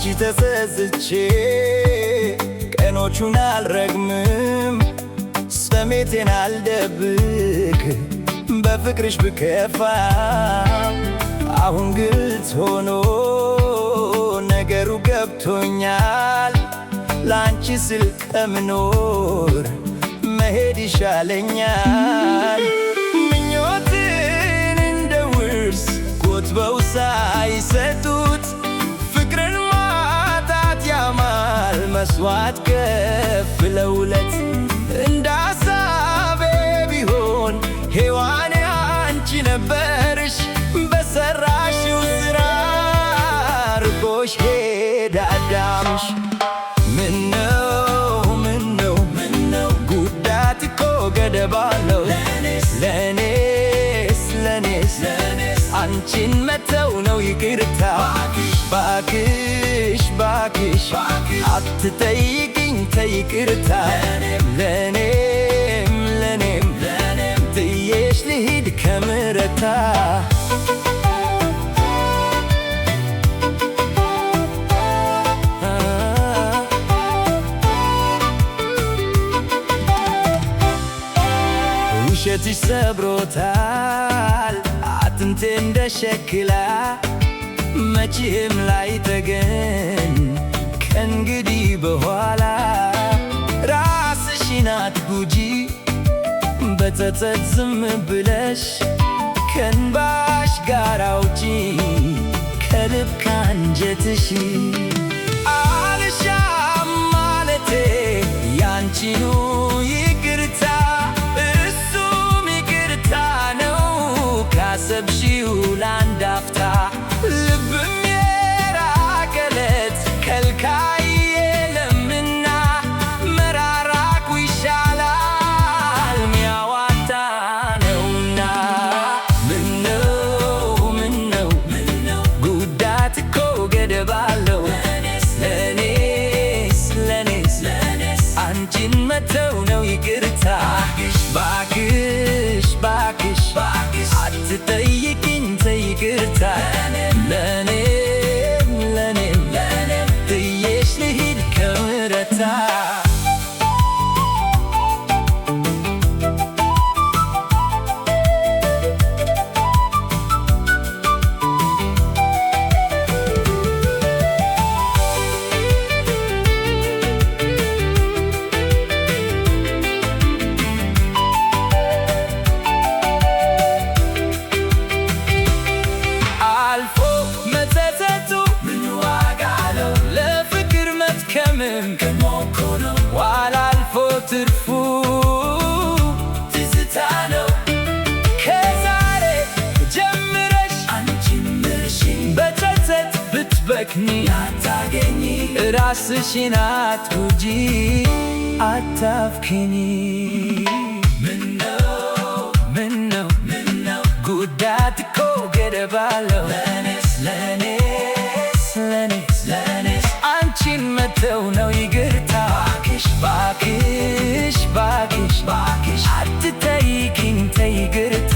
ባንቺ ተጸጽቼ ቀኖቹን አልረግምም ስሜቴን አልደብቅ በፍቅርሽ ብከፋ አሁን ግልጽ ሆኖ ነገሩ ገብቶኛል ላንቺ ስል ከምኖር መሄድ ይሻለኛል ምኞትን እንደ ውርስ ጎትበው ሳይሰጡት ፍቅርን ማጣት ያማል መስዋዕት ከፍለውለት እንደ ሐሳቤ ቢሆን ሔዋን አንቺ ነበርሽ በሠራሽው ሥራ ርቆሽ ሄደ አዳምሽ ምነው ጉዳት እኮ ገደብ አለው ለኔስ አንቺን መተው ነው ይቅርታ ባክሽ አትጠይቅኝ ተይቅርታ ለኔም ጥዬሽ ልሂድ ከምረታ ውሸትሽ ሰብሮታል አጥንቴ እንደ ሸክላ መቼም ላይ ተገን ከእንግዲህ በኋላ ራስሽን አትጉጂ በጸጸት ዝም ብለሽ ከእንባሽ ጋር አውጪ ከልብ ካንጀትሽ አልሻም ማለቴ ያንቺኑ ይቅርታ እሱም ይቅርታ ነው ካሰብሽው ለአንድ አፍታ ልብም የራቀለት ከልካይ የለምና መራራቁ ይሻላል ሚያዋጣ ነውና ምነው ጉዳት እኮ ገደብ አለው ለኔስ አንቺን መተው ነው ይቅርታ ባክሽ አትጠይቅኝ ተይቅርታ ለኔም ጥዬሽ ልሂድ ከምረታ ዋላ አልፎ ትርፉ ትዝታ ነው ከዛሬ ጀምረሽ አንቺም ምርሽኝ በጸጸት ብትበክኒ አታገኝ ራስሽን አትጉጂ አታፍኪኒ ምነው ጉዳት እኮ ገደብ አለው ለኔስ አንቺን መተው ነው ይቅርታ ባክሽ አትጠይቅኝ ተይቅርታ